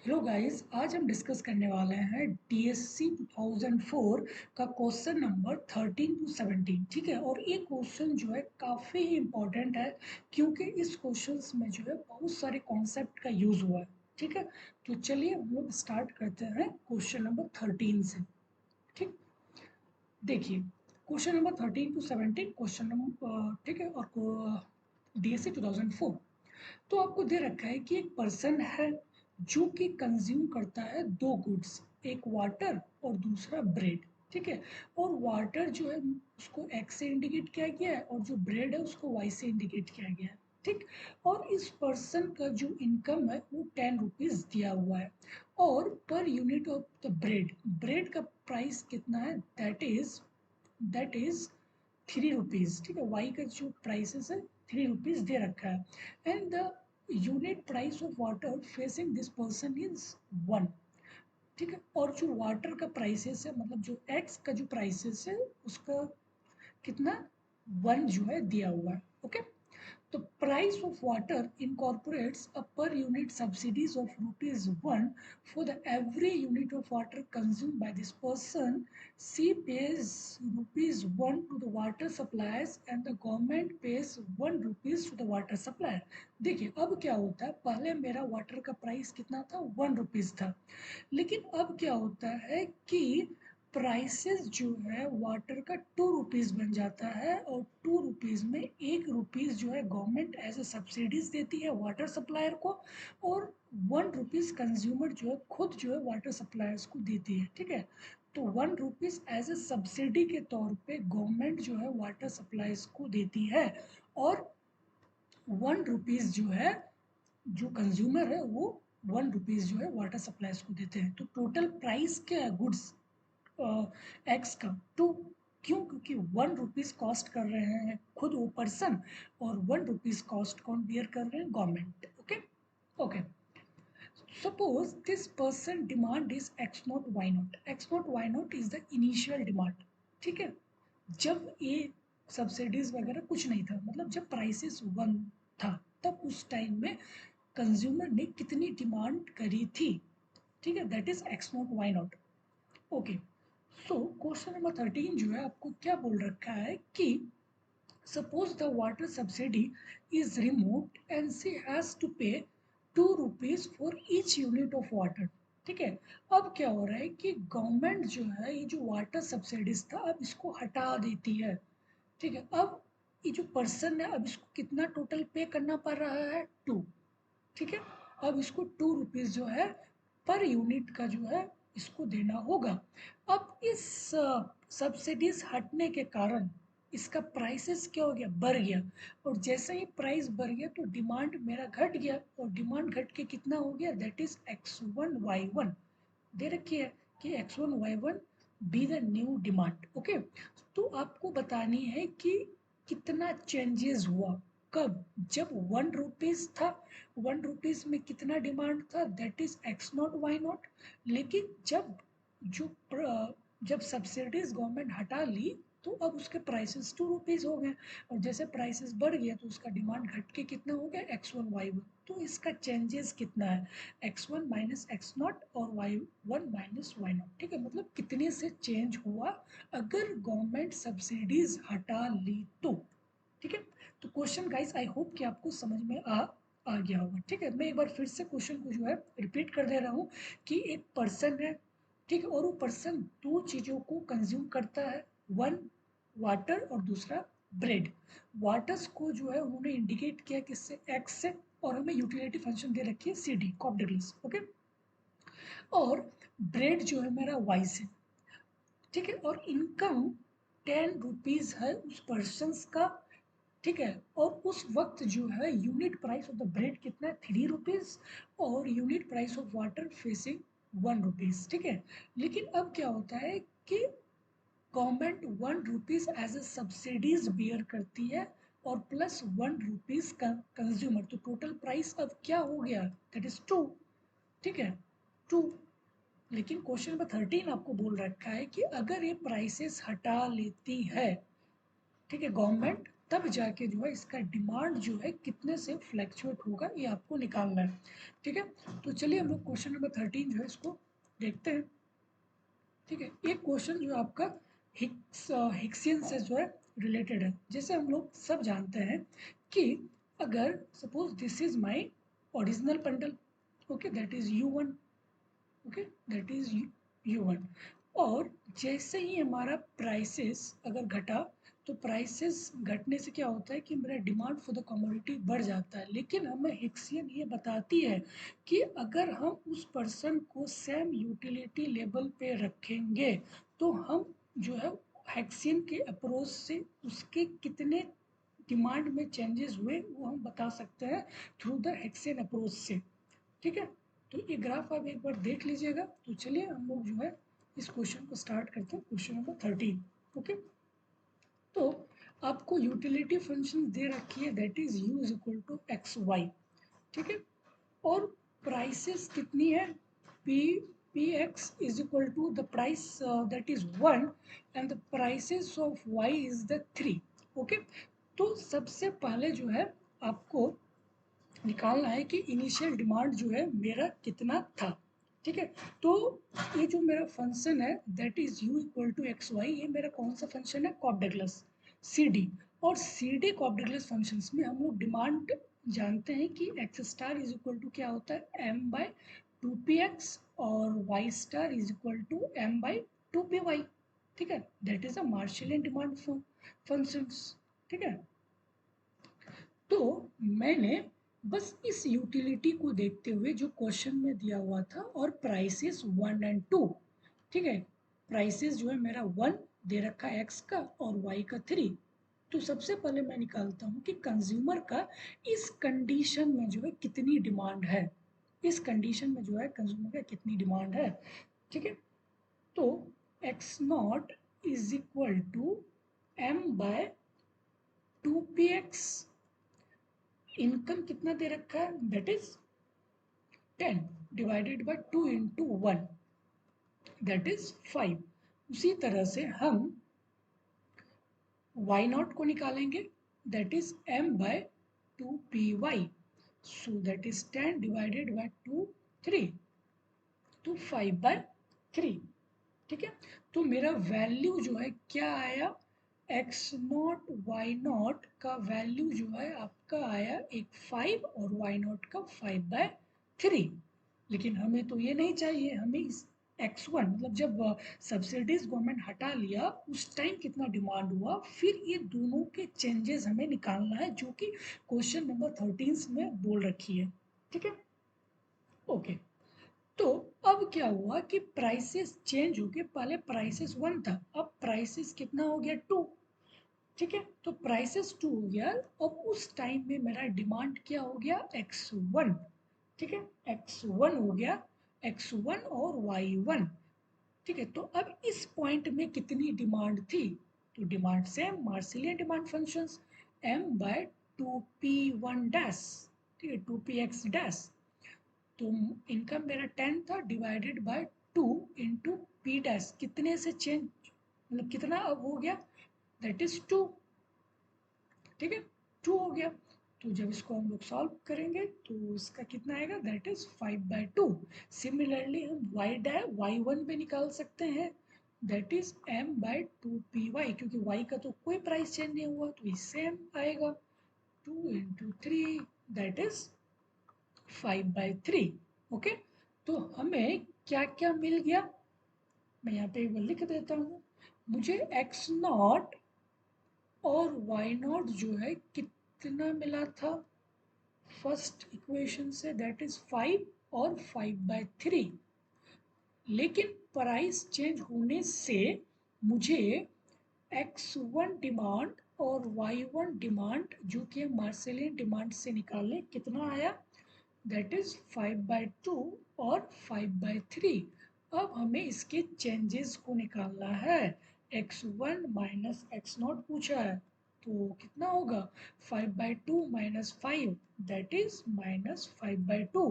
Hello guys, आज हम discuss करने वाले हैं डीएससी 2004 का क्वेश्चन नंबर 13 टू 17। ठीक है, और ये क्वेश्चन जो है काफ़ी ही इम्पोर्टेंट है क्योंकि इस क्वेश्चंस में जो है बहुत सारे कॉन्सेप्ट का यूज़ हुआ है। ठीक है, तो चलिए हम लोग स्टार्ट करते हैं क्वेश्चन नंबर 13 से। ठीक, देखिए question number 13 to 17 question number, ठीक है, और डीएससी 2004। तो आपको दे रखा है कि एक पर्सन है जो कि कंज्यूम करता है दो गुड्स, एक वाटर और दूसरा ब्रेड। ठीक है, और वाटर जो है उसको एक्स से इंडिकेट किया गया है और जो ब्रेड है उसको वाई से इंडिकेट किया गया है। ठीक, और इस पर्सन का जो इनकम है वो 10 रुपीज़ दिया हुआ है, और per unit of the bread, bread का प्राइस कितना है, दैट इज 3 रुपीज़। ठीक है, वाई का जो प्राइसेस है 3 रुपीज़ दे रखा है, and the unit price of water facing this person is 1। ठीक है, और जो वाटर का प्राइसेस है, मतलब जो एक्स का जो प्राइसेस है उसका कितना, 1 जो है दिया हुआ है। Okay, the price of water incorporates a per unit subsidies of rupees 1 for the every unit of water consumed by this person. C pays rupees 1 to the water suppliers and the government pays 1 rupees to the water supplier. देखिए अब क्या होता है, पहले मेरा water का price कितना था, 1 रुपीज़ था, लेकिन अब क्या होता है कि प्राइसेस जो है वाटर का 2 रुपीज़ बन जाता है, और 2 रुपीज़ में 1 रुपीज़ जो है गवर्नमेंट एज ए सब्सिडीज देती है वाटर सप्लायर को, और 1 रुपीज़ कंज्यूमर जो है खुद जो है वाटर सप्लायर्स को देती है। ठीक है, तो 1 रुपीज़ एज ए सब्सिडी के तौर पे गवर्नमेंट जो है वाटर सप्लायर्स को देती है, और 1 रुपीज़ जो है जो कंज्यूमर है वो 1 रुपीज़ जो है वाटर सप्लायर्स को देते हैं। तो टोटल प्राइस क्या है गुड्स एक्स का, टू। क्यों, क्योंकि 1 रुपीज़ कॉस्ट कर रहे हैं खुद वो पर्सन, और 1 रुपीज़ कॉस्ट कौन बियर कर रहे हैं, government. Okay, okay, suppose this person demand is X not Y not, X not Y not is the initial demand. ठीक है, जब ये सब्सिडीज वगैरह कुछ नहीं था, मतलब जब प्राइसेस 1 था, तब उस टाइम में कंज्यूमर ने कितनी डिमांड करी थी। ठीक है, that is X not Y not. Okay, so question number 13 जो है आपको क्या बोल रखा है कि suppose the water subsidy is removed and C has to pay 2 rupees for each unit of water. ठीक है, अब क्या हो रहा है कि गवर्नमेंट जो है ये जो वाटर सब्सिडीज था अब इसको हटा देती है। ठीक है, अब ये जो पर्सन है अब इसको कितना टोटल पे करना पड़ रहा है, 2। ठीक है, अब इसको 2 रुपीज़ जो है पर यूनिट का जो है इसको देना होगा। अब इस सब्सिडीज हटने के कारण इसका प्राइसेस क्या हो गया, बढ़ गया, और जैसे ही प्राइस बढ़ गया तो डिमांड मेरा घट गया, और डिमांड घट के कितना हो गया, दैट इज x1 y1 दे रखी है कि x1 y1 be the new demand. Okay, तो आपको बतानी है कि कितना चेंजेस हुआ, कब, जब 1 रुपीज़ था, 1 रुपीज़ में कितना डिमांड था, that is X not Y not. लेकिन जो जब सब्सिडीज गवर्नमेंट हटा ली तो अब उसके प्राइसेस 2 रुपीज़ हो गए, और जैसे प्राइसेस बढ़ गया तो उसका डिमांड घट के कितना हो गया, x1 y1। तो इसका चेंजेस कितना है, x1 माइनस एक्स नॉट और y1 माइनस वाई नॉट। ठीक है, मतलब कितने से चेंज हुआ अगर गवर्नमेंट सब्सिडीज हटा ली तो। ठीक है, तो क्वेश्चन गाइस आई होप कि आपको समझ में आ गया होगा। ठीक है, मैं एक बार फिर से क्वेश्चन को जो है रिपीट कर दे रहा हूँ कि एक पर्सन है, ठीक है, और वो पर्सन दो चीज़ों को कंज्यूम करता है, वन वाटर और दूसरा ब्रेड। वाटर्स को जो है उन्होंने इंडिकेट किया किससे, एक्स से, और हमें यूटिलिटी फंक्शन दे रखी है C D, Cobb Douglas. Okay, और ब्रेड जो है मेरा वाई से। ठीक है, और इनकम 10 रुपीज़ है उस पर्सन का। ठीक है, और उस वक्त जो है unit price of the bread कितना है, 3 रुपीज़, और unit price of water facing 1 rupees. ठीक है, लेकिन अब क्या होता है कि government 1 rupees as a subsidies bear करती है, और प्लस 1 रुपीज़ का कंज्यूमर, तो टोटल प्राइस अब क्या हो गया, दैट इज 2। ठीक है, 2। लेकिन क्वेश्चन नंबर 13 आपको बोल रखा है कि अगर ये प्राइसेस हटा लेती है, ठीक है, गवर्नमेंट, तब जाके जो है इसका डिमांड जो है कितने से फ्लैक्चुएट होगा ये आपको निकालना है। ठीक है, तो चलिए हम लोग क्वेश्चन नंबर 13 जो है इसको देखते हैं। ठीक है, एक क्वेश्चन जो आपका हिक्सियन से जो है रिलेटेड है। जैसे हम लोग सब जानते हैं कि अगर suppose this is my original bundle, okay that is U1, okay that is U1, और जैसे ही हमारा प्राइसेस अगर घटा तो प्राइसेस घटने से क्या होता है कि मेरा डिमांड फॉर द कमोडिटी बढ़ जाता है। लेकिन हमें हिक्सियन ये बताती है कि अगर हम उस पर्सन को सेम यूटिलिटी लेवल पे रखेंगे तो हम जो है हेक्सियन के अप्रोच से उसके कितने डिमांड में चेंजेस हुए वो हम बता सकते हैं थ्रू द हेक्सियन अप्रोच से। ठीक है, तो ये ग्राफ आप एक बार देख लीजिएगा। तो चलिए हम लोग जो है इस क्वेश्चन को स्टार्ट करते हैं, क्वेश्चन नंबर 13। ओके, तो आपको यूटिलिटी फंक्शन दे रखी है that is U is equal to X Y. ठीक है, और प्राइसेस कितनी है, P P X is equal to the price that is 1 and the prices of Y is the 3। Okay, तो सबसे पहले जो है आपको निकालना है कि इनिशियल डिमांड जो है मेरा कितना था। ठीक है, तो ये जो मेरा फंक्शन है that is U equal to X Y, ये मेरा कौन सा फंक्शन है, कॉपडेगलस सी डी। और सी डी कॉपडेगलस फंक्शन में हम लोग डिमांड जानते हैं कि X star is equal to क्या होता है m बाय 2px और Y star is equal to m by 2py। ठीक है, that is a Marshallian demand functions. ठीक है, तो मैंने बस इस यूटिलिटी को देखते हुए जो क्वेश्चन में दिया हुआ था और प्राइसेस 1 एंड 2, ठीक है, प्राइसेस जो है मेरा 1 दे रखा है एक्स का और वाई का 3। तो सबसे पहले मैं निकालता हूँ कि कंज्यूमर का इस कंडीशन में जो है कितनी डिमांड है, इस कंडीशन में जो है कंज्यूमर का कितनी डिमांड है। ठीक है, तो X not is equal to m by 2px। Income कितना दे रखा है that is 10 divided by 2 into 1 that is 5। उसी तरह से हम y नॉट को निकालेंगे that is m by 2py। So that is 10 divided by 2 3 तो 5 बाय 3। ठीक है, तो मेरा वैल्यू जो है क्या आया, एक्स नॉट वाई नॉट का वैल्यू जो है आपका आया एक 5 और वाई नॉट का 5/3। लेकिन हमें तो ये नहीं चाहिए, हमें इस x1 मतलब जब सब्सिडीज गवर्नमेंट हटा लिया उस टाइम कितना डिमांड हुआ, फिर ये दोनों के चेंजेस हमें निकालना है जो कि क्वेश्चन नंबर 13 में बोल रखी है। ठीक है, ओके, तो अब क्या हुआ कि प्राइसेस चेंज हो गए, पहले प्राइसेस 1 था अब प्राइसेस कितना हो गया 2। ठीक है, तो प्राइसेस 2 हो गया। अब उस टाइम में मेरा डिमांड क्या हो गया x1। ठीक है, x1 हो गया, x1 और y1। ठीक है, तो अब इस पॉइंट में कितनी डिमांड थी, तो demand same Marshallian demand functions m by 2p1 dash. ठीक है, 2px डैश। तो इनकम मेरा 10 था divided by 2 into P dash, कितने से चेंज मतलब कितना अब हो गया दैट इज 2। ठीक है, 2 हो गया। तो जब इसको हम लोग सॉल्व करेंगे तो इसका कितना आएगा दैट इज 5/2। सिमिलरली हम y1 भी निकाल सकते हैं दैट इज m/2py, क्योंकि y का तो कोई प्राइस चेंज नहीं हुआ तो इससे m आएगा 2 इंटू 3 दैट इज 5/3। ओके, तो हमें क्या क्या मिल गया, मैं यहाँ पे एक बार लिख देता हूँ। मुझे एक्स नॉट और वाई नॉट जो है कितना मिला था first equation say that is 5 और 5/3। लेकिन प्राइस चेंज होने से मुझे x1 डिमांड और y1 डिमांड जो कि मार्सेलियन डिमांड से निकाले कितना आया दैट इज 5/2 और 5/3। अब हमें इसके चेंजेस को निकालना है, x1 माइनस एक्स नॉट पूछा है तो कितना होगा 5/2 माइनस 5 दैट इज माइनस 5/2।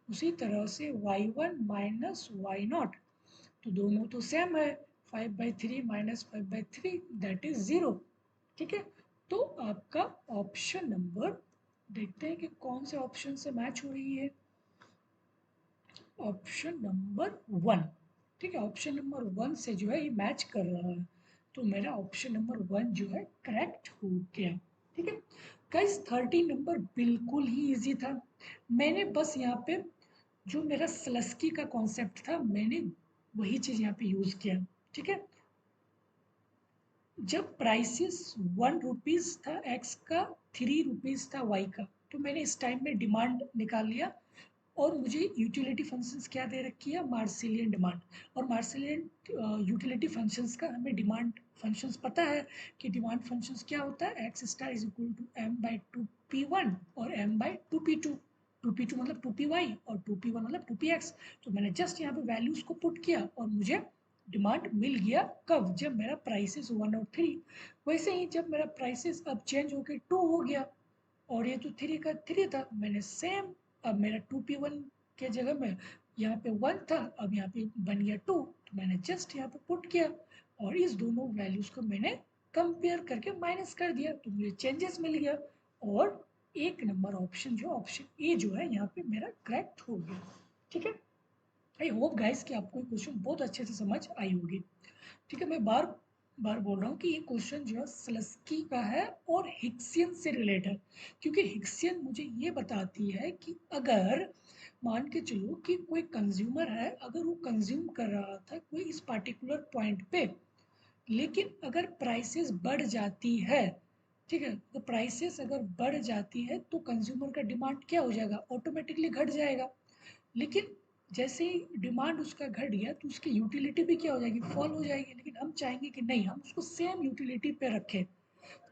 उसी तरह से y1 माइनस वाई नॉट, तो दोनों तो सेम है, 5/3 माइनस 5/3 दैट इज 0। ठीक है, तो आपका ऑप्शन नंबर, देखते हैं कि कौन से ऑप्शन से मैच हो रही है। ऑप्शन नंबर 1, ठीक है, ऑप्शन नंबर 1 से जो है ये मैच कर रहा है, तो मेरा ऑप्शन नंबर 1 जो है करेक्ट हो गया। ठीक है गाइस, 13 नंबर बिल्कुल ही इजी था। मैंने बस यहाँ पे जो मेरा स्लस्की का कॉन्सेप्ट था, मैंने वही चीज़ यहाँ पे यूज़ किया। ठीक है, जब प्राइसेस 1 रुपीज़ था एक्स का, 3 रुपीज़ था वाई का, तो मैंने इस टाइम में डिमांड निकाल लिया। और मुझे यूटिलिटी फंक्शंस क्या दे रखी है, मार्सिलियन डिमांड। और मार्सिलियन यूटिलिटी फंक्शंस का हमें डिमांड फंक्शंस पता है कि डिमांड फंक्शंस क्या होता है, X star is equal to M by 2p1 और एम बाई 2p2। 2p2 मतलब 2py और 2p1 मतलब 2px। तो मैंने जस्ट यहाँ पे वैल्यूज को पुट किया और मुझे डिमांड मिल गया। कब? जब मेरा प्राइसेस 1 और 3। वैसे ही जब मेरा प्राइसेस अब चेंज होकर 2 हो गया और ये तो 3 का 3 था, मैंने सेम, अब मेरा 2p1 के जगह में यहाँ पे 1 था, अब यहाँ पे बन गया 2, तो मैंने जस्ट यहाँ पे पुट किया और इस दोनों वैल्यूज को मैंने कंपेयर करके माइनस कर दिया, तो मुझे चेंजेस मिल गया। और एक नंबर ऑप्शन जो ऑप्शन ए जो है यहाँ पे मेरा करेक्ट हो गया। ठीक है, आई होप गाइस कि आपको ये क्वेश्चन बहुत अच्छे से समझ आई होगी। ठीक है, मैं बार बार बोल रहा हूँ कि ये क्वेश्चन जो है स्लस्की का है और हिक्सियन से रिलेटेड है, क्योंकि हिक्सियन मुझे ये बताती है कि अगर मान के चलो कि कोई कंज्यूमर है, अगर वो कंज्यूम कर रहा था कोई इस पार्टिकुलर पॉइंट पे, लेकिन अगर प्राइसेस बढ़ जाती है, ठीक है, तो प्राइसेस अगर बढ़ जाती है तो कंज्यूमर का डिमांड क्या हो जाएगा, ऑटोमेटिकली घट जाएगा। लेकिन जैसे ही डिमांड उसका घट गया तो उसकी यूटिलिटी भी क्या हो जाएगी, फॉल हो जाएगी। लेकिन हम चाहेंगे कि नहीं, हम उसको सेम यूटिलिटी पे रखें।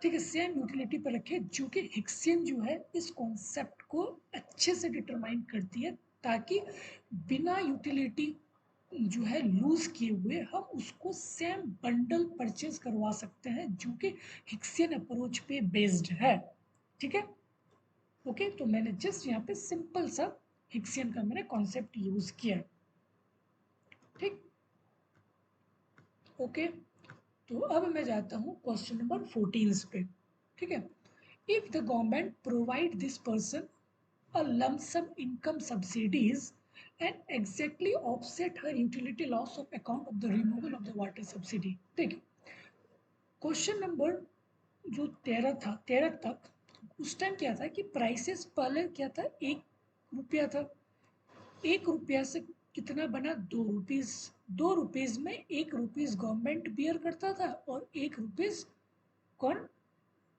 ठीक है, सेम यूटिलिटी पे रखें, जो कि हिक्सियन जो है इस कॉन्सेप्ट को अच्छे से डिटरमाइन करती है, ताकि बिना यूटिलिटी जो है लूज किए हुए हम उसको सेम बंडल परचेज करवा सकते हैं, जो कि हिक्सियन अप्रोच पे बेस्ड है। ठीक है, ओके, तो मैंने जस्ट यहाँ पे सिंपल सा हिक्सियन का मैंने कॉन्सेप्ट यूज किया। ठीक, ओके, तो अब मैं जाता हूँ क्वेश्चन नंबर 14 पे। ठीक है, if the government provide this person a lump sum income subsidies and exactly offset her utility loss of account of the removal of the water subsidy। देखिए, क्वेश्चन नंबर जो 13 था, 13 तक उस टाइम क्या था कि प्राइसेस पहले क्या था, 1 रुपया था। 1 रुपया से कितना बना, 2 रुपीज। 2 रुपीज में 1 रुपीज गवर्नमेंट बियर करता था और 1 रुपीज कौन,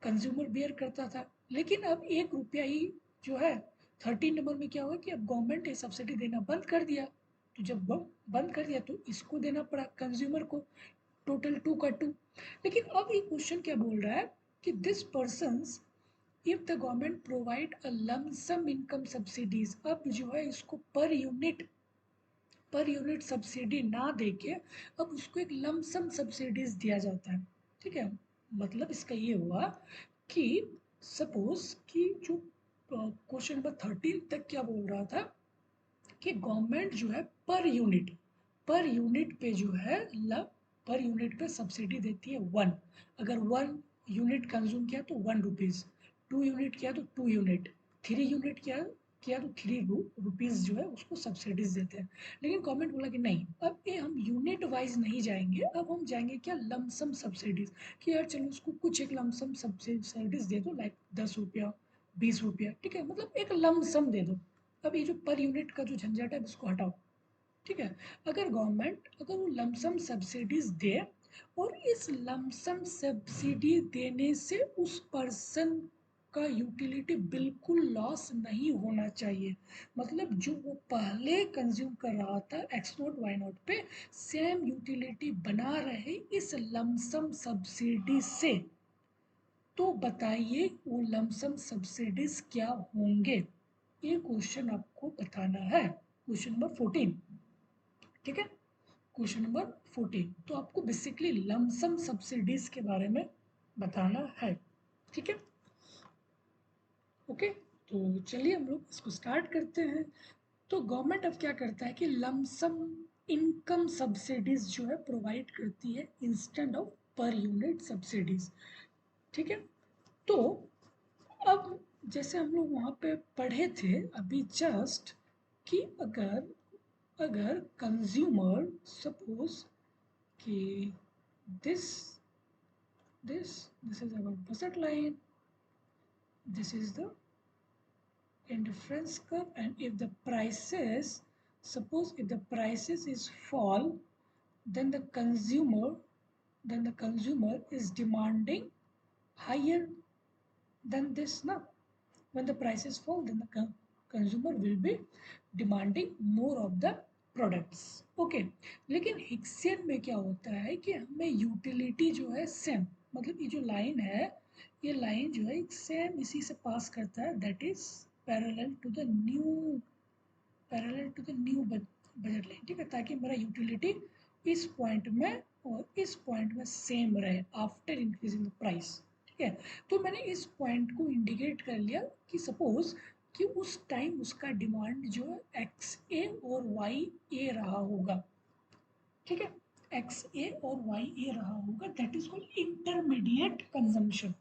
कंज्यूमर बियर करता था। लेकिन अब 1 रुपया ही जो है, 13 नंबर में क्या हुआ कि अब गवर्नमेंट ये सब्सिडी देना बंद कर दिया। तो जब बंद कर दिया तो इसको देना पड़ा कंज्यूमर को, टोटल 2 का 2। लेकिन अब ये क्वेश्चन क्या बोल रहा है कि this persons, if the government provide a lump sum income subsidies, अब जो है इसको पर यूनिट सब्सिडी ना देके अब उसको एक लमसम सब्सिडीज दिया जाता है। ठीक है, मतलब इसका ये हुआ कि सपोज कि जो क्वेश्चन नंबर 13 तक क्या बोल रहा था कि गवर्नमेंट जो है पर यूनिट पे जो है पर यूनिट पे सब्सिडी देती है 1। अगर 1 यूनिट कंज्यूम किया तो 1 रुपीज़, 2 यूनिट किया तो 2 यूनिट, 3 यूनिट किया तो 3 रुपीज़ जो है उसको सब्सिडीज देते हैं। लेकिन गवर्नमेंट बोला कि नहीं, अब ये हम यूनिट वाइज नहीं जाएंगे, अब हम जाएंगे क्या, लमसम सब्सिडीज। कि यार चलो उसको कुछ एक लमसम सब्सिडीज दे दो, लाइक 10 रुपया, 20 रुपया, ठीक है, मतलब एक लमसम दे दो। अब ये जो पर यूनिट का जो झंझट है इसको हटाओ। ठीक है, अगर गवर्नमेंट अगर वो लमसम सब्सिडीज दे और इस लमसम सब्सिडी देने से उस पर्सन का यूटिलिटी बिल्कुल लॉस नहीं होना चाहिए, मतलब जो वो पहले कंज्यूम कर रहा था एक्स नोट वाई नोट पे, सेम यूटिलिटी बना रहे इस लमसम सब्सिडी से, तो बताइए वो लमसम सब्सिडीज क्या होंगे। ये क्वेश्चन आपको बताना है, क्वेश्चन नंबर 14। ठीक है, क्वेश्चन नंबर 14, तो आपको बेसिकली लमसम सब्सिडीज के बारे में बताना है। ठीक है, ओके, तो चलिए हम लोग इसको स्टार्ट करते हैं। तो गवर्नमेंट अब क्या करता है कि लमसम इनकम सब्सिडीज जो है प्रोवाइड करती है instant of per unit subsidies. ठीक है, तो अब जैसे हम लोग वहाँ पे पढ़े थे अभी जस्ट कि अगर अगर कंज्यूमर सपोज कि this this is our budget line, this is the indifference curve, and if the prices, suppose if the prices is fall, then the consumer is demanding higher than this now. When the prices fall, then the consumer will be demanding more of the products okay. लेकिन Hicksian में क्या होता है कि हमें utility जो है same, मतलब ये जो लाइन है, ये लाइन जो है सेम इसी से पास करता है, that is parallel to the new budget line, ठीक है, ताकि मेरा यूटिलिटी इस पॉइंट में और इस पॉइंट में सेम रहे आफ्टर इंक्रीजिंग द प्राइस, ठीक है। तो मैंने इस पॉइंट को इंडिकेट कर लिया कि सपोज कि उस टाइम उसका डिमांड जो है एक्स ए और वाई ए रहा होगा, ठीक है, एक्स ए और वाई ए रहा होगा, that is called intermediate consumption,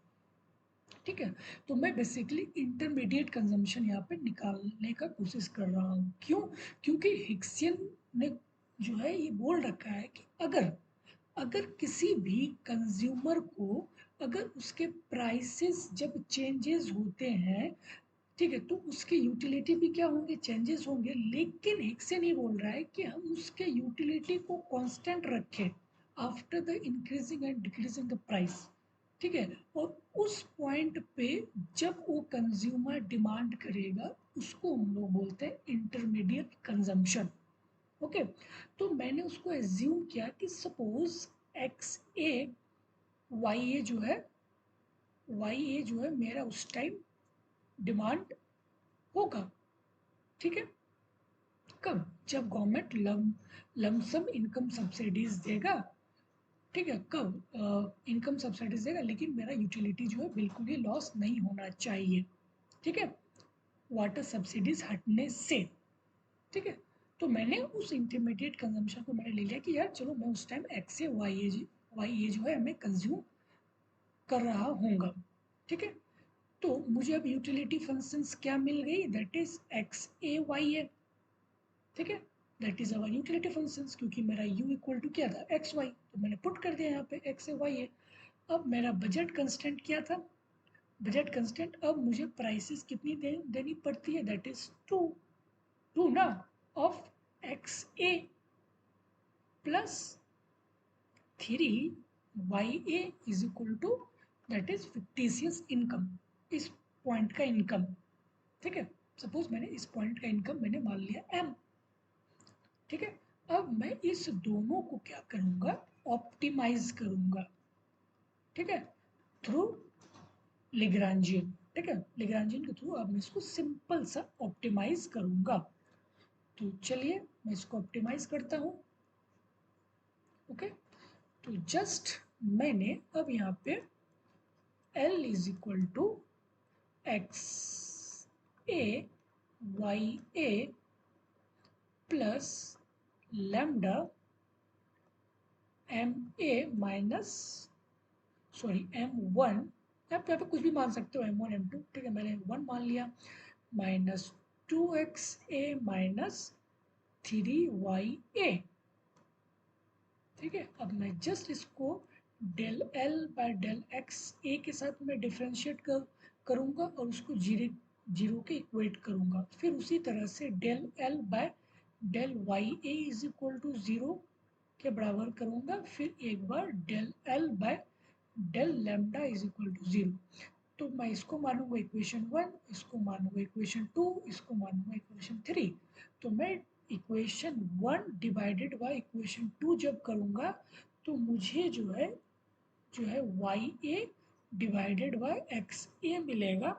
ठीक है। तो मैं बेसिकली इंटरमीडिएट कंजम्पशन यहाँ पे निकालने का कोशिश कर रहा हूँ। क्यों? क्योंकि हिक्सियन ने जो है ये बोल रखा है कि अगर अगर किसी भी कंज्यूमर को अगर उसके प्राइसेस जब चेंजेस होते हैं, ठीक है, तो उसके यूटिलिटी भी क्या होंगे, चेंजेस होंगे। लेकिन हिक्सन ये बोल रहा है कि हम उसके यूटिलिटी को कांस्टेंट रखें after the increasing and decreasing the price, ठीक है। और उस पॉइंट पे जब वो कंज्यूमर डिमांड करेगा उसको हम लोग बोलते हैं इंटरमीडिएट कंजम्पशन, ओके। तो मैंने उसको एज्यूम किया कि सपोज एक्स ए वाई ए जो है मेरा उस टाइम डिमांड होगा, ठीक है। कब? जब गवर्नमेंट लमसम इनकम सब्सिडीज देगा, ठीक है, कब इनकम सब्सिडीज देगा, लेकिन मेरा यूटिलिटी जो है बिल्कुल ही लॉस नहीं होना चाहिए, ठीक है, वाटर सब्सिडीज हटने से, ठीक है। तो मैंने उस इंटरमीडिएट कंजम्पशन को मैंने ले लिया कि यार चलो मैं उस टाइम एक्स से वाई ए जो है मैं कंज्यूम कर रहा हूँगा, ठीक है। तो मुझे अब यूटिलिटी फंक्शंस क्या मिल गई, that is X A Y A, ठीक है, that is our utility functions, क्योंकि मेरा u इक्वल टू क्या था, एक्स वाई, तो मैंने पुट कर दिया यहाँ पे एक्स ए वाई ए। अब मेरा बजट कंस्टेंट क्या था, बजट कंस्टेंट, अब मुझे प्राइसेस कितनी देनी पड़ती है, दैट इज टू, टू ना, of X A plus three Y A is equal to that is fictitious income, इस पॉइंट का इनकम, ठीक है। सपोज मैंने इस पॉइंट का इनकम मैंने मान लिया एम, ठीक है। अब मैं इस दोनों को क्या करूंगा, ऑप्टिमाइज करूंगा, ठीक है, थ्रू लिग्रांजियन, ठीक है, लिग्रांजियन के थ्रू अब मैं इसको सिंपल सा ऑप्टिमाइज करूंगा। तो चलिए मैं इसको ऑप्टिमाइज करता हूँ, ओके। तो जस्ट मैंने अब यहाँ पे L is equal to X A Y A plus lambda M A minus, sorry m1, आप यहाँ पे कुछ भी मान सकते हो, m1 m2, ठीक है, मैंने 1 मान लिया, माइनस 2xa माइनस 3ya, ठीक है। अब मैं जस्ट इसको del L by del X A के साथ मैं डिफ्रेंशिएट करूँगा और उसको जीरो के इक्वेट करूँगा, फिर उसी तरह से del L by del Y A is equal to zero के बराबर करूँगा, फिर एक बार del L by del lambda is equal to zero. तो मैं इसको मानूंगा इक्वेशन 1, इसको मानूंगा इक्वेशन 2, इसको मानूंगा इक्वेशन 3। तो मैं इक्वेशन 1 डिवाइडेड बाय इक्वेशन 2 जब करूँगा तो मुझे जो है Y A divided by X A मिलेगा,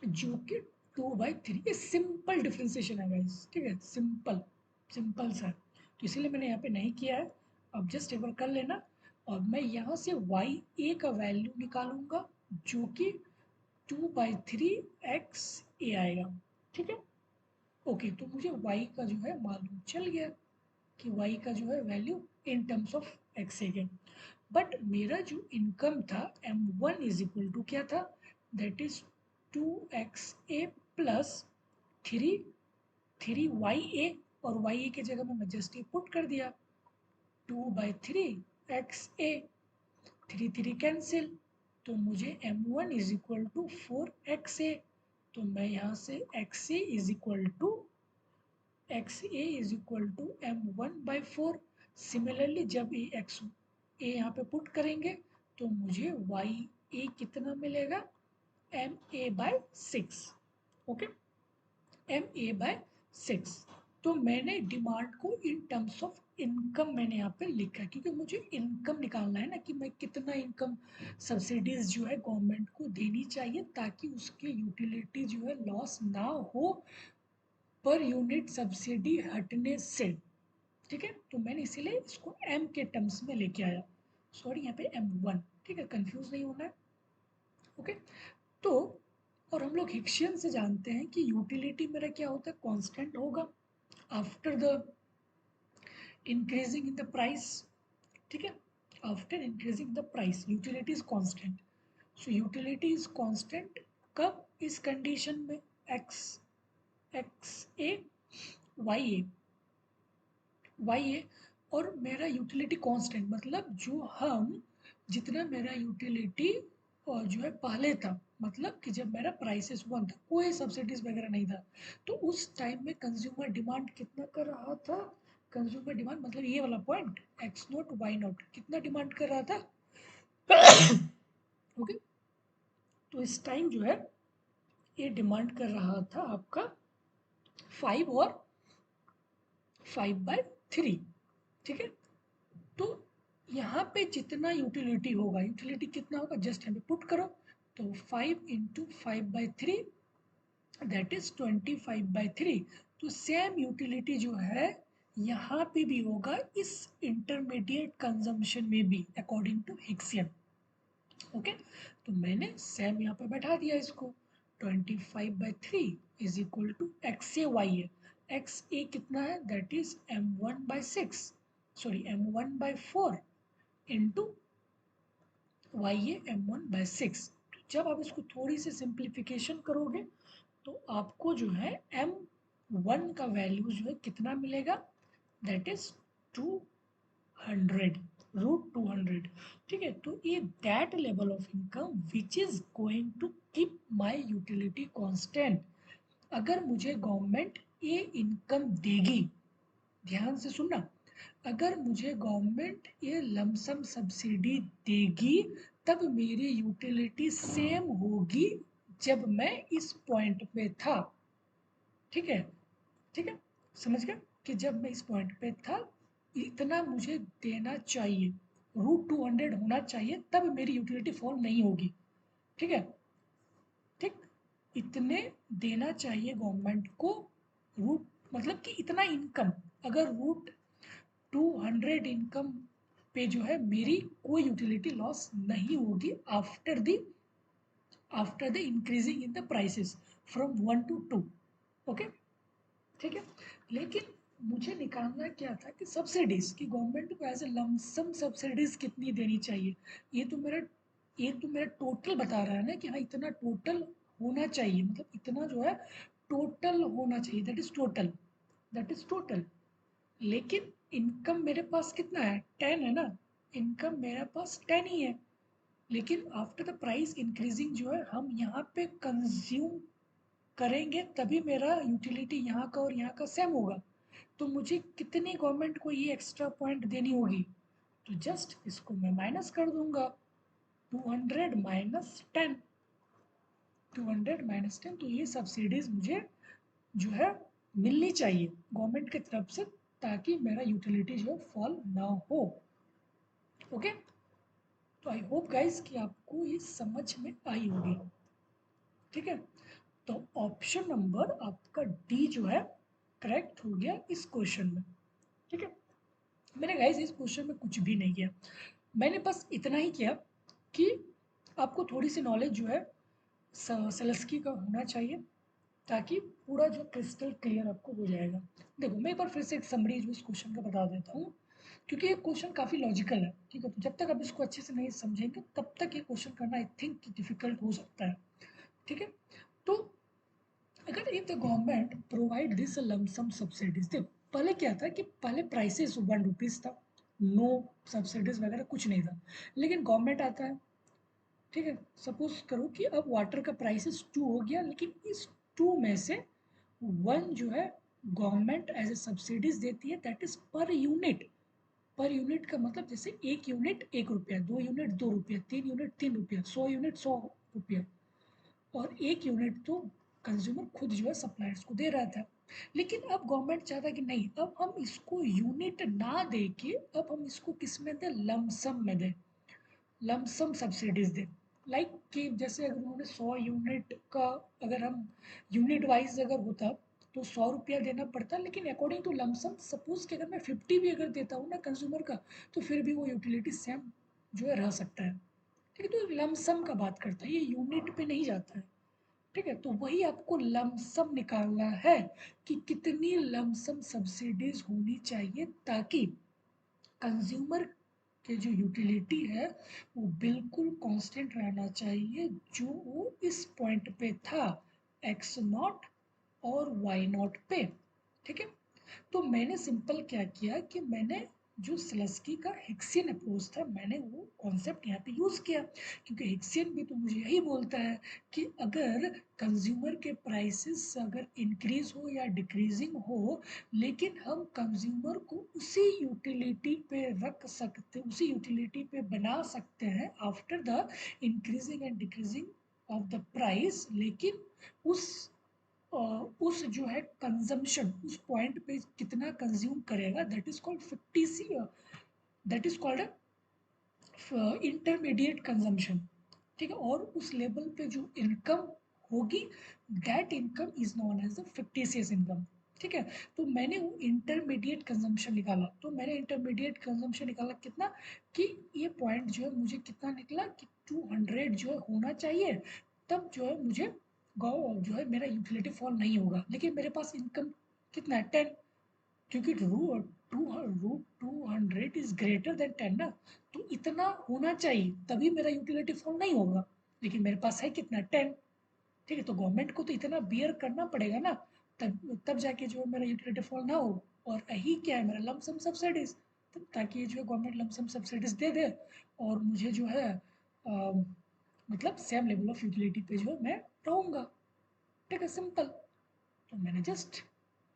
जो कि 2/3, ये सिंपल डिफ्रेंसिएशन है गाइस, ठीक है, सिंपल सा, तो इसीलिए मैंने यहाँ पे नहीं किया है। अब जस्ट एक बार कर लेना, और मैं यहाँ से वाई ए का वैल्यू निकालूंगा जो कि 2/3 एक्स ए आएगा, ठीक है। ओके, तो मुझे y का जो है मालूम चल गया कि y का जो है value in terms of X A है। बट मेरा जो इनकम था M1 इज इक्वल टू क्या था, that is 2XA plus three Y A, और वाई ए की जगह में मैं जस्ट ये पुट कर दिया 2/3 XA, थ्री थ्री कैंसिल, तो मुझे M1 is equal to 4XA, तो मैं यहाँ से XA is equal to M1/4। Similarly जब ये एक्स ए यहाँ पे पुट करेंगे तो मुझे वाई ए कितना मिलेगा, MA/6। Okay, MA/6। तो मैंने डिमांड को इन टर्म्स ऑफ इनकम मैंने यहाँ पे लिखा है, क्योंकि मुझे इनकम निकालना है ना, कि मैं कितना इनकम सब्सिडीज जो है गवर्नमेंट को देनी चाहिए, ताकि उसके यूटिलिटी जो है लॉस ना हो पर यूनिट सब्सिडी हटने से। ठीक है, तो मैंने इसीलिए इसको एम के टर्म्स में लेके आया, सॉरी यहाँ पे M1। ठीक है, कंफ्यूज नहीं होना है। ओके, तो और हम लोग हिक्शियन से जानते हैं कि यूटिलिटी मेरा क्या होता है, कांस्टेंट होगा after the increasing in the price. ठीक है, after increasing the price utility is constant. So utility is constant कब, इस कंडीशन में एक्स ए वाई ए, और मेरा यूटिलिटी कांस्टेंट मतलब जो हम जितना मेरा यूटिलिटी और जो है पहले था, मतलब कि जब मेरा प्राइसेस 1 था, कोई सब्सिडीज वगैरह नहीं था, तो उस टाइम में कंज्यूमर डिमांड कितना कर रहा था, कंज्यूमर डिमांड मतलब ये वाला point X not Y not कितना डिमांड कर रहा था। ओके, तो इस टाइम जो है ये डिमांड कर रहा था आपका 5 और 5/3। ठीक है, तो यहाँ पे जितना यूटिलिटी होगा, यूटिलिटी कितना होगा जस्ट यहाँ पे पुट करो, तो 5 × 5/3 दैट इज 25/3। तो सेम यूटिलिटी जो है यहाँ पे भी होगा इस इंटरमीडिएट कंजम्पशन में भी अकॉर्डिंग टू हिक्सियन। ओके, तो मैंने सेम यहाँ पे बैठा दिया इसको, 25/3 is equal to X A Y A. X A कितना है, that is M1/6, sorry M1/4 into Y A M1/6। जब आप इसको थोड़ी सी सिंप्लीफिकेशन करोगे तो आपको जो है M1 का वैल्यू जो है कितना मिलेगा, दैट इज 200 √200। ठीक है, तो ये that level of income which is going to keep my utility constant. अगर मुझे गवर्नमेंट ये इनकम देगी, ध्यान से सुनना, अगर मुझे गवर्नमेंट ये लमसम सब्सिडी देगी तब मेरी यूटिलिटी सेम होगी जब मैं इस पॉइंट पे था। ठीक है, ठीक है, समझ गए कि जब मैं इस पॉइंट पे था इतना मुझे देना चाहिए, √200 होना चाहिए, तब मेरी यूटिलिटी फॉल नहीं होगी। ठीक है, ठीक, इतने देना चाहिए गवर्नमेंट को, रूट मतलब कि इतना इनकम, अगर √200 इनकम पे जो है मेरी कोई यूटिलिटी लॉस नहीं होगी after the increasing in the prices from 1 to 2। Okay, ठीक है, लेकिन मुझे निकालना क्या था कि सब्सिडीज की गवर्नमेंट को एज ए लमसम सब्सिडीज कितनी देनी चाहिए। ये तो मेरा ये तो मेरा टोटल बता रहा है ना कि हाँ इतना टोटल होना चाहिए, मतलब इतना जो है टोटल होना चाहिए, दैट इज टोटल। लेकिन इनकम मेरे पास कितना है, 10 है ना, इनकम मेरे पास 10 ही है, लेकिन आफ्टर द प्राइस इंक्रीजिंग जो है हम यहाँ पे कंज्यूम करेंगे तभी मेरा यूटिलिटी यहाँ का और यहाँ का सेम होगा। तो मुझे कितनी गवर्नमेंट को ये एक्स्ट्रा पॉइंट देनी होगी, तो जस्ट इसको मैं माइनस कर दूंगा, 200 - 10, 200 - 10, तो ये सब्सिडीज मुझे जो है मिलनी चाहिए गवर्नमेंट की तरफ से, ताकि मेरा यूटिलिटी जो है फॉल ना हो। ओके, तो आई होप गाइस कि आपको ये समझ में आई होगी। ठीक है, तो ऑप्शन नंबर आपका डी जो है करेक्ट हो गया इस क्वेश्चन में। ठीक है, मैंने गाइस इस क्वेश्चन में कुछ भी नहीं किया, मैंने बस इतना ही किया कि आपको थोड़ी सी नॉलेज जो है सेलेस्की का होना चाहिए, ताकि पूरा जो क्रिस्टल क्लियर आपको हो जाएगा। देखो मैं एक बार फिर से एक समरी जो इस क्वेश्चन का बता देता हूँ क्योंकि ये क्वेश्चन काफ़ी लॉजिकल है, ठीक है। तो जब तक आप इसको अच्छे से नहीं समझेंगे तब तक ये क्वेश्चन करना आई थिंक डिफिकल्ट हो सकता है, ठीक है। तो अगर if the government provide this lump sum subsidies, देखो पहले क्या था कि पहले प्राइसेस 1 रुपीज़ था, नो सब्सिडीज वगैरह कुछ नहीं था। लेकिन गवर्नमेंट आता है, ठीक है। सपोज करो कि अब वाटर का प्राइसेस 2 हो गया, लेकिन इस 2 में से 1 जो है गवर्नमेंट एज ए सब्सिडीज देती है, that is per unit. Per unit का मतलब जैसे 1 यूनिट 1 रुपया, 2 यूनिट 2 रुपया, 3 यूनिट 3 रुपया, 100 यूनिट 100 रुपया। और 1 यूनिट तो कंज्यूमर खुद जो है सप्लायर्स को दे रहा था। लेकिन अब गवर्नमेंट चाहता है कि नहीं, अब हम इसको यूनिट ना दे के अब हम इसको किस में दें, लमसम में दें, लमसम सब्सिडीज दें। लाइक कि जैसे अगर उन्होंने 100 यूनिट का, अगर हम यूनिट वाइज अगर होता तो 100 रुपया देना पड़ता, लेकिन अकॉर्डिंग टू लमसम, सपोज कि अगर मैं 50 भी अगर देता हूँ ना कंज्यूमर का, तो फिर भी वो यूटिलिटी सेम जो है रह सकता है, ठीक है। तो लमसम का बात करता है, ये यूनिट पे नहीं जाता है, ठीक है। तो वही आपको लमसम निकालना है कि कितनी लमसम सब्सिडीज होनी चाहिए, ताकि कंज्यूमर के जो यूटिलिटी है वो बिल्कुल कांस्टेंट रहना चाहिए, जो वो इस पॉइंट पे था, एक्स नॉट और वाई नॉट पे, ठीक है। तो मैंने सिंपल क्या किया कि मैंने जो स्लस्की का हिक्सियन अप्रोच था, मैंने वो कॉन्सेप्ट यहाँ पे यूज़ किया, क्योंकि हिक्सियन भी तो मुझे यही बोलता है कि अगर कंज्यूमर के प्राइसेस अगर इंक्रीज हो या डिक्रीजिंग हो, लेकिन हम कंज्यूमर को उसी यूटिलिटी पे रख सकते, उसी यूटिलिटी पे बना सकते हैं after the increasing and decreasing of the price, लेकिन उस उस जो है कंजम्पशन, उस पॉइंट पे कितना कंज्यूम करेगा, that is called fictitious, that is called intermediate consumption, ठीक है। और उस लेवल पे जो इनकम होगी, that income is known as the fictitious income, ठीक है। तो मैंने वो इंटरमीडिएट कंजम्पशन निकाला, तो मैंने इंटरमीडिएट कंजम्पशन निकाला कितना, कि ये पॉइंट जो है मुझे कितना निकला कि 200 जो है होना चाहिए, तब जो है मुझे जो है मेरा यूटिलिटी फॉल नहीं होगा। लेकिन मेरे पास इनकम कितना है, 10, क्योंकि रूट 200 इज ग्रेटर देन 10 ना, तो इतना होना चाहिए तभी मेरा यूटिलिटी फॉल नहीं होगा। लेकिन मेरे पास है कितना, 10, ठीक है। तो गवर्नमेंट को तो इतना बियर करना पड़ेगा ना, तब जाके जो है मेरा यूटिलिटी फॉल ना हो। और यही क्या है, मेरा लमसम सब्सिडीज, ताकि जो है गवर्नमेंट लमसम सब्सिडीज दे दे, और मुझे जो है मतलब सेम लेवल ऑफ यूटिलिटी पे जो है मैं रहूँगा, ठीक है, सिंपल। तो मैंने जस्ट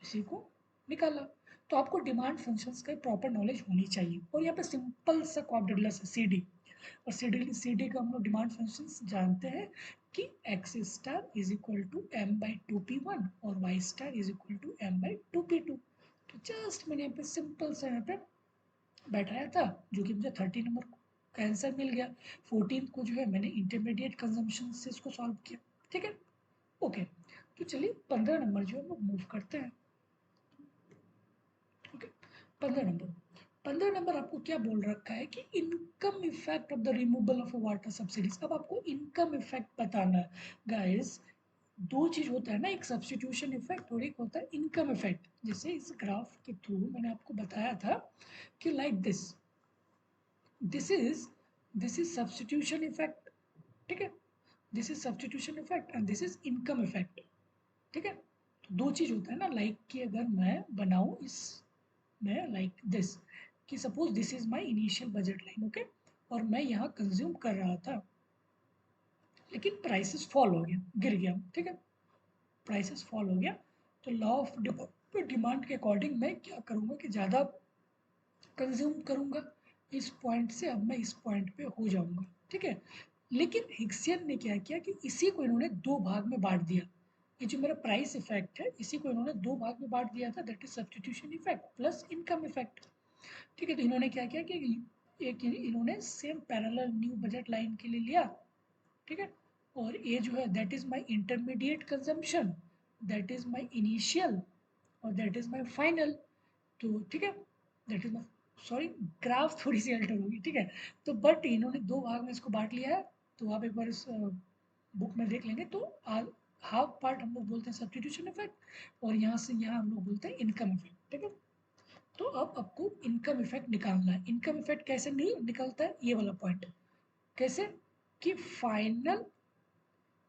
इसी को निकाला। तो आपको डिमांड फंक्शंस का प्रॉपर नॉलेज होनी चाहिए। और यहाँ पे सिंपल सा कॉपडेडलस है, सी डी। और सी डी का हम लोग डिमांड फंक्शंस जानते हैं कि X star is equal to M by 2p1 और Y star is equal to M by 2p2। तो जस्ट मैंने यहाँ पे सिंपल सा यहाँ पे बैठाया था, जो कि मुझे 30 नंबर का आंसर मिल गया। 14 को जो है मैंने इंटरमीडिएट कंजम्पशन से इसको सॉल्व किया, ठीक है। ओके, तो चलिए 15 नंबर जो है वो मूव करते हैं। Okay, 15 number. 15 नंबर आपको क्या बोल रखा है कि income effect of the removal of water subsidies. अब आपको इनकम इफेक्ट बताना है गाइस। दो चीज होता है ना, एक सब्सटीट्यूशन इफेक्ट और एक होता है इनकम इफेक्ट। जैसे इस ग्राफ के थ्रू मैंने आपको बताया था कि like this is this is substitution effect, ठीक है। This is substitution effect and this is income effect, ठीक है। तो दो चीज होता है ना, लाइक कि अगर मैं बनाऊं इस में लाइक दिस, कि suppose this is my initial budget line, okay. और मैं यहाँ कंज्यूम कर रहा था, लेकिन प्राइसेस फॉल हो गया, गिर गया, ठीक है। प्राइसेस फॉल हो गया, तो लॉ ऑफ डिमांड के अकॉर्डिंग मैं क्या करूँगा कि ज़्यादा कंज्यूम करूँगा इस पॉइंट से, अब मैं इस पॉइंट पे हो जाऊँगा, ठीक है। लेकिन हिक्सियन ने क्या किया कि इसी को इन्होंने दो भाग में बांट दिया। ये जो मेरा प्राइस इफेक्ट है, इसी को इन्होंने दो भाग में बांट दिया था, that is substitution effect plus income effect, ठीक है। तो इन्होंने क्या किया कि एक इन्होंने same parallel new budget line के लिए लिया, ठीक है। और ये जो है that is my intermediate consumption, that is my initial, और दैट इज माय फाइनल। तो ठीक है, that is my, sorry graph थोड़ी सी अल्टर होगी, ठीक है। तो बट इन्होंने दो भाग में इसको बांट लिया है। तो आप एक बार इस बुक में देख लेंगे, तो हाफ पार्ट हम लोग बोलते हैं सब्सटीट्यूशन इफेक्ट, और यहाँ से यहाँ हम लोग बोलते हैं इनकम इफेक्ट, ठीक है। तो अब आपको इनकम इफेक्ट निकालना है। इनकम इफेक्ट कैसे निकलता है, ये वाला पॉइंट कैसे, कि फाइनल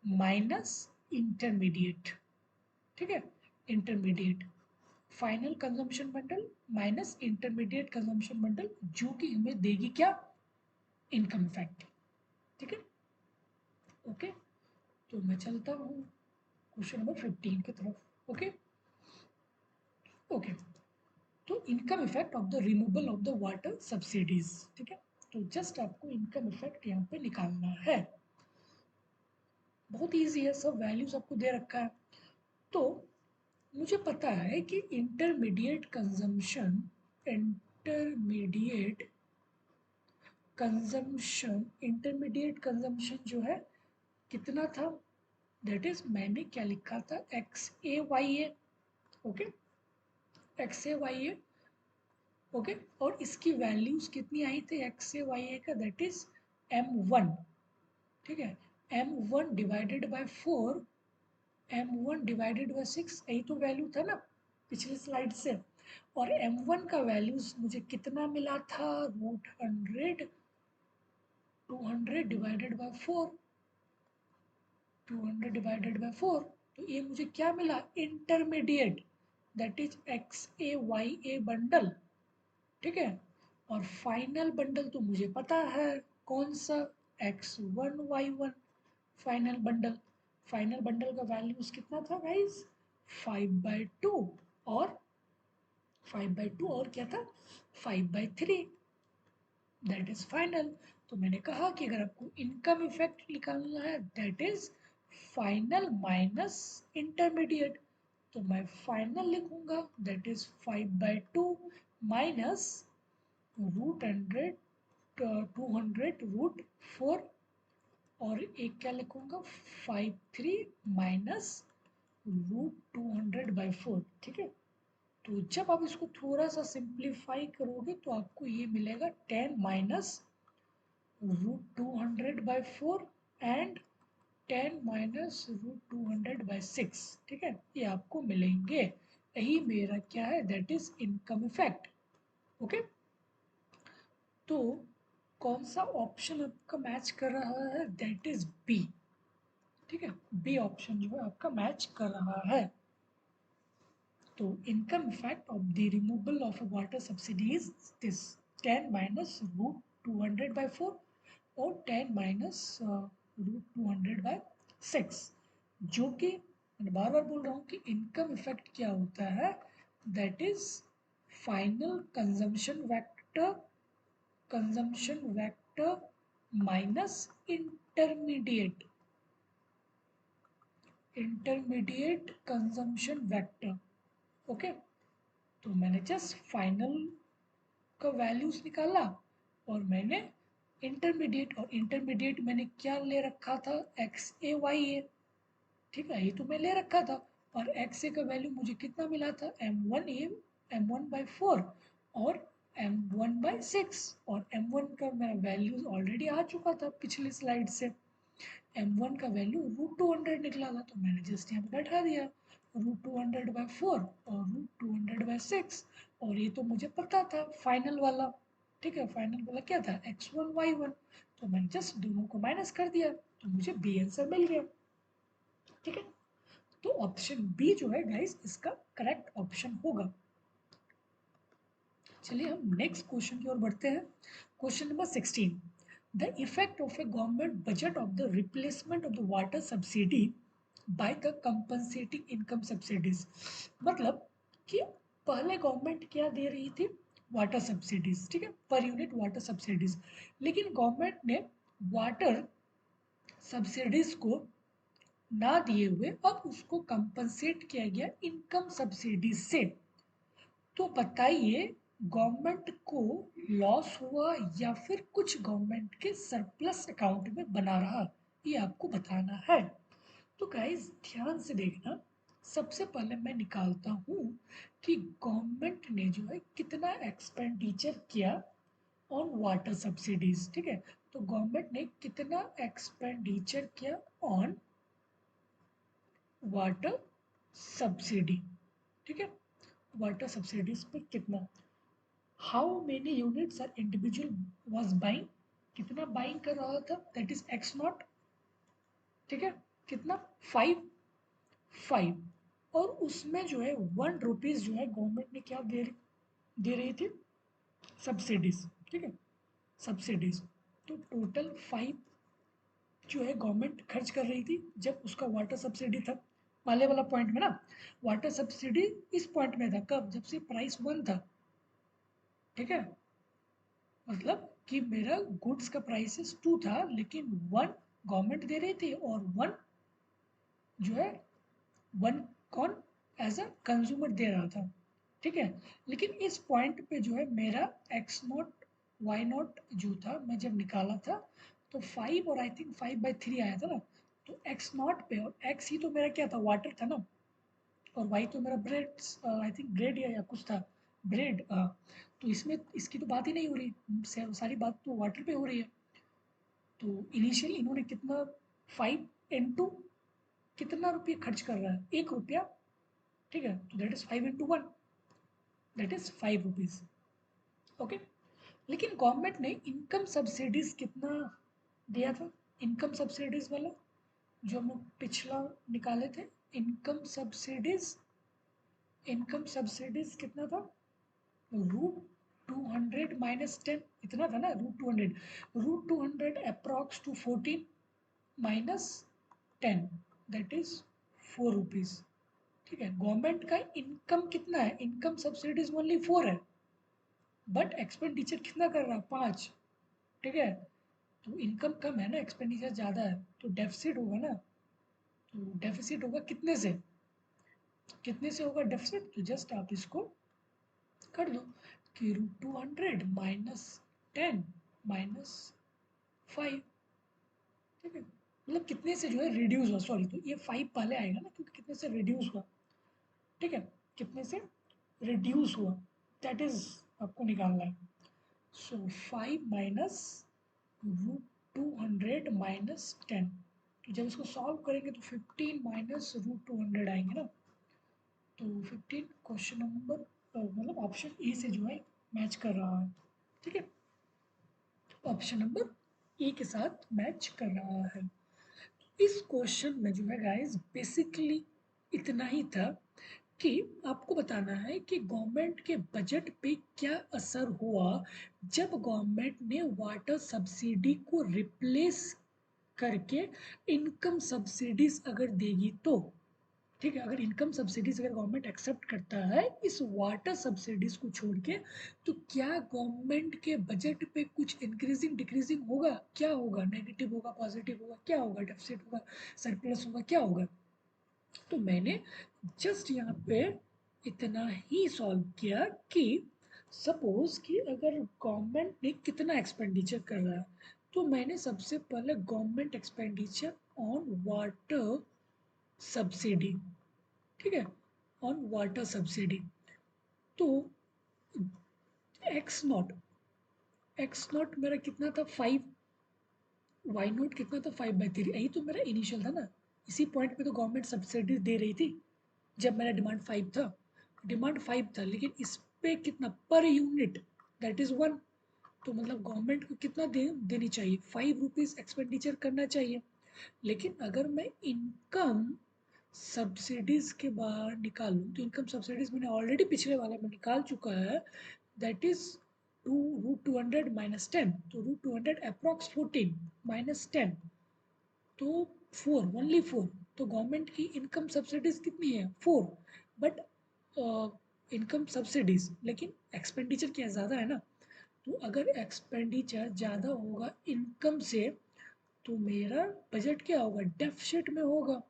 माइनस इंटरमीडिएट, ठीक है, intermediate, final consumption bundle minus intermediate consumption bundle, जो कि हमें देगी क्या, इनकम इफेक्ट, ठीक है। ओके, तो मैं चलता हूँ क्वेश्चन नंबर 15 की तरफ। ओके ओके, तो income effect of the removal of the water subsidies, ठीक है। तो जस्ट आपको इनकम इफेक्ट यहाँ पे निकालना है, बहुत इजी है, सब वैल्यूज आपको दे रखा है। तो मुझे पता है कि इंटरमीडिएट कंजम्पशन जो है कितना था, दैट इज मैंने क्या लिखा था, x A Y A, okay, x A Y A, okay, और इसकी वैल्यूज कितनी आई थी एक्स ए वाई ए का, दैट इज m1, ठीक है, m1 divided by 4, m1 divided by 6, यही तो वैल्यू था ना पिछली स्लाइड से। और m1 का वैल्यूज मुझे कितना मिला था, √100, 200 डिवाइडेड बाय 4, 200 डिवाइडेड बाय 4, तो ये मुझे क्या मिला, intermediate, that is X A Y A bundle, ठीक है। और फाइनल बंडल तो मुझे पता है कौन सा, x1 y1, final bundle, final bundle का वैल्यूज कितना था गाइस, 5/2, और 5/2 और क्या था, 5/3, दैट इज फाइनल। तो मैंने कहा कि अगर आपको इनकम इफेक्ट निकालना है, that is final minus intermediate, तो मैं फाइनल लिखूंगा, दैट इज 5/2 माइनस √100, 200√4, और एक क्या लिखूंगा, 53 माइनस √200/4, ठीक है। तो जब आप इसको थोड़ा सा सिंप्लीफाई करोगे तो आपको ये मिलेगा 10 माइनस √200/4 एंड 10 माइनस √200/6, ठीक है, ये आपको मिलेंगे। यही मेरा क्या है, that is income effect. Okay, तो कौन सा ऑप्शन आपका मैच कर रहा है, दैट इज बी, ठीक है, बी ऑप्शन जो है आपका मैच कर रहा है। तो income effect of the removal of water subsidy is this, 10 minus √200/4 और 10 माइनस √200/6, जो कि मैं बार बार बोल रहा हूँ कि इनकम इफेक्ट क्या होता है, that is final consumption vector minus intermediate consumption vector, okay. तो मैंने जस्ट फाइनल का वैल्यूज निकाला, और मैंने इंटरमीडिएट, और इंटरमीडिएट मैंने क्या ले रखा था, एक्स ए वाई ए, ठीक है, ये तो मैं ले रखा था। और एक्स ए का वैल्यू मुझे कितना मिला था, m1/4 और m1/6, और m1 का मेरा वैल्यू ऑलरेडी आ चुका था पिछली स्लाइड से, m1 का वैल्यू √200 निकला था, तो मैंने जस्ट यहाँ पे बैठा दिया, √200/4 और √200/6, और ये तो मुझे पता था फाइनल वाला, ठीक है, फाइनल वाला क्या था, x1 y1, तो मैंने जस्ट दोनों को माइनस कर दिया, तो मुझे बी आंसर मिल गया, ठीक है। तो ऑप्शन बी जो है गाइस इसका करेक्ट ऑप्शन होगा। चलिए हम नेक्स्ट क्वेश्चन की ओर बढ़ते हैं। Question number 16, the effect of A government budget of the replacement of the water subsidy by the compensating income subsidies, मतलब कि पहले गवर्नमेंट क्या दे रही थी, वाटर सब्सिडीज, ठीक है, पर यूनिट वाटर सब्सिडीज, लेकिन गवर्नमेंट ने वाटर सब्सिडीज को ना दिए हुए अब उसको कंपनसेट किया गया इनकम सब्सिडी से। तो बताइए गवर्नमेंट को लॉस हुआ या फिर कुछ गवर्नमेंट के सरप्लस अकाउंट में बना रहा, ये आपको बताना है। तो गाइस ध्यान से देखना, सबसे पहले मैं निकालता हूँ कि गवर्नमेंट ने जो है कितना एक्सपेंडिचर किया ऑन वाटर सब्सिडीज, ठीक है। तो गवर्नमेंट ने कितना एक्सपेंडिचर किया ऑन वाटर सब्सिडी, ठीक है, वाटर सब्सिडीज पे कितना, how many units are individual was buying, कितना बाइंग कर रहा था, दैट इज एक्स नॉट, ठीक है, कितना 5, 5, और उसमें जो है 1 रुपीज़ जो है गवर्नमेंट ने क्या दे रही थी, सब्सिडीज, ठीक है, सब्सिडीज। तो टोटल 5 जो है गवर्नमेंट खर्च कर रही थी जब उसका वाटर सब्सिडी था, पहले वाला पॉइंट में ना, वाटर सब्सिडी इस पॉइंट में था कब, जब से प्राइस 1 था, ठीक है, मतलब कि मेरा गुड्स का प्राइसेस 2 था लेकिन 1 गवर्नमेंट दे रही थी और 1 जो है 1 कौन, एज अ कंज्यूमर दे रहा था, ठीक है। लेकिन इस पॉइंट पे जो है मेरा एक्स नॉट वाई नॉट जो था मैं जब निकाला था तो 5 और आई थिंक 5/3 आया था ना, तो एक्स नॉट पे, और एक्स ही तो मेरा क्या था, वाटर था ना, और वाई तो मेरा ब्रेड, आई थिंक ब्रेड या कुछ था, ब्रेड, तो इसमें इसकी तो बात ही नहीं हो रही, सारी बात तो वाटर पे हो रही है। तो इनिशियली इन्होंने कितना, 5 इंटू कितना रुपये खर्च कर रहा है, 1 रुपया, ठीक है, तो that is 5 into 1, that is 5 rupees, okay. लेकिन गवर्नमेंट ने इनकम सब्सिडीज कितना दिया था, इनकम सब्सिडीज वाला जो हम लोग पिछला निकाले थे, इनकम सब्सिडीज, इनकम सब्सिडीज कितना था, रूट 200 - 10, इतना था ना, root 200 approx to 14 -10, that is 4 rupees, ठीक है। गवर्नमेंट का इनकम कितना है, इनकम सब्सिडीज ओनली 4 है, बट एक्सपेंडिचर कितना कर रहा है, 5, ठीक है। तो इनकम कम है ना, एक्सपेंडिचर ज़्यादा है, तो डेफिसिट होगा ना, तो डेफिसिट होगा कितने से, कितने से होगा डेफिसिट, तो जस्ट आप इसको कर दो कि रूट 200 -10 -5, ठीक है, मतलब कितने से जो है रिड्यूस हुआ, सॉरी, तो ये 5 पहले आएगा ना क्योंकि कितने से रिड्यूस हुआ, ठीक है, कितने से रिड्यूस हुआ, दैट इज आपको निकालना है। सो 5 माइनस रूट 200 - 10, तो जब इसको सॉल्व करेंगे तो 15 माइनस रूट 200 आएंगे ना, तो 15 क्वेश्चन नंबर, मतलब ऑप्शन ए से जो है मैच कर रहा है, ठीक है, ऑप्शन नंबर ए के साथ मैच कर रहा है। इस क्वेश्चन में जो है गाइस बेसिकली इतना ही था कि आपको बताना है कि गवर्नमेंट के बजट पे क्या असर हुआ जब गवर्नमेंट ने वाटर सब्सिडी को रिप्लेस करके इनकम सब्सिडीज अगर देगी तो, ठीक है, अगर इनकम सब्सिडीज अगर गवर्नमेंट एक्सेप्ट करता है इस वाटर सब्सिडीज को छोड़ के, तो क्या गवर्नमेंट के बजट पे कुछ इंक्रीजिंग डिक्रीजिंग होगा, क्या होगा, नेगेटिव होगा, पॉजिटिव होगा, क्या होगा, डेफिसिट होगा, सरप्लस होगा, क्या होगा। तो मैंने जस्ट यहाँ पे इतना ही सॉल्व किया कि सपोज कि अगर गवर्नमेंट ने कितना एक्सपेंडिचर कर रहा है, तो मैंने सबसे पहले government expenditure on water subsidy, ठीक है, ऑन वाटर सब्सिडी, तो एक्स नॉट मेरा कितना था 5, वाई नॉट कितना था 5/3, यही तो मेरा इनिशियल था ना, इसी पॉइंट पे तो गवर्नमेंट सब्सिडी दे रही थी जब मेरा डिमांड 5 था, डिमांड 5 था, लेकिन इस पे कितना पर यूनिट, दैट इज 1, तो मतलब गवर्नमेंट को कितना देनी चाहिए, 5 रुपीज़ एक्सपेंडिचर करना चाहिए। लेकिन अगर मैं इनकम सब्सिडीज के बाहर निकालूं तो इनकम सब्सिडीज मैंने ऑलरेडी पिछले वाले में निकाल चुका है, दैट इज रूट 200 - 10, तो रूट 200 अप्रॉक्स 14 -10, तो 4, ओनली 4, तो गवर्नमेंट की इनकम सब्सिडीज कितनी है 4, बट इनकम सब्सिडीज, लेकिन एक्सपेंडिचर क्या ज़्यादा है ना, तो अगर एक्सपेंडिचर ज़्यादा होगा इनकम से तो मेरा बजट क्या होगा, डेफिसिट में होगा,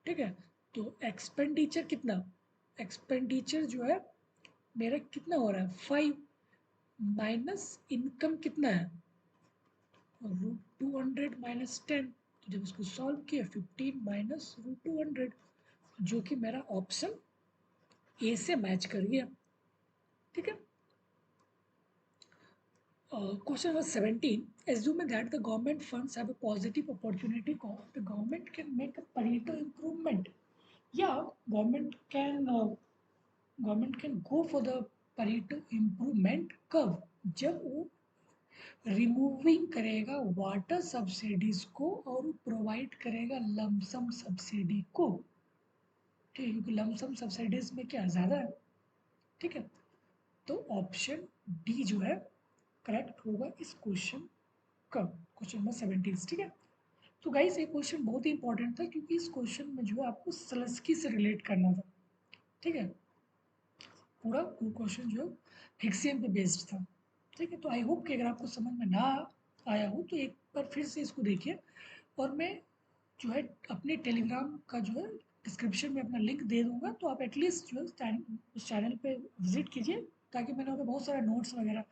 ठीक है। तो एक्सपेंडिचर कितना, एक्सपेंडिचर जो है मेरा कितना हो रहा है 5 माइनस इनकम कितना है, रूट 200 - 10, तो जब इसको सॉल्व किया 15 माइनस रूट 200, जो कि मेरा ऑप्शन ए से मैच कर गया, ठीक है। Question number 17. Assuming that the government funds have a positive opportunity cost, the government can make a Pareto improvement. Yeah, government can go for the Pareto improvement कब, जब वो रिमूविंग करेगा water subsidies को और प्रोवाइड करेगा lump sum subsidy को। ठीक है, क्योंकि लमसम सब्सिडीज में क्या ज़्यादा है। ठीक है, तो ऑप्शन डी जो है करेक्ट होगा इस क्वेश्चन का, क्वेश्चन नंबर 17। ठीक है, तो गाइस ये क्वेश्चन बहुत ही इंपॉर्टेंट था क्योंकि इस क्वेश्चन में जो है आपको सलस्की से रिलेट करना था। ठीक है, पूरा क्वेश्चन जो है हिक्सियन पे बेस्ड था। ठीक है, तो आई होप कि अगर आपको समझ में ना आया हो तो एक बार फिर से इसको देखिए, और मैं जो है अपने टेलीग्राम का जो है डिस्क्रिप्शन में अपना लिंक दे दूंगा, तो आप एटलीस्ट जो है उस चैनल पे विजिट कीजिए, ताकि मैंने वहाँ पे बहुत सारा नोट्स वगैरह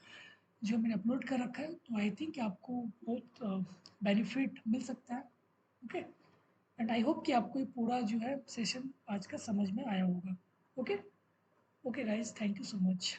जो मैंने अपलोड कर रखा है, तो आई थिंक आपको बहुत बेनिफिट मिल सकता है। ओके, एंड आई होप कि आपको ये पूरा जो है सेशन आज का समझ में आया होगा। Okay, okay guys, thank you so much.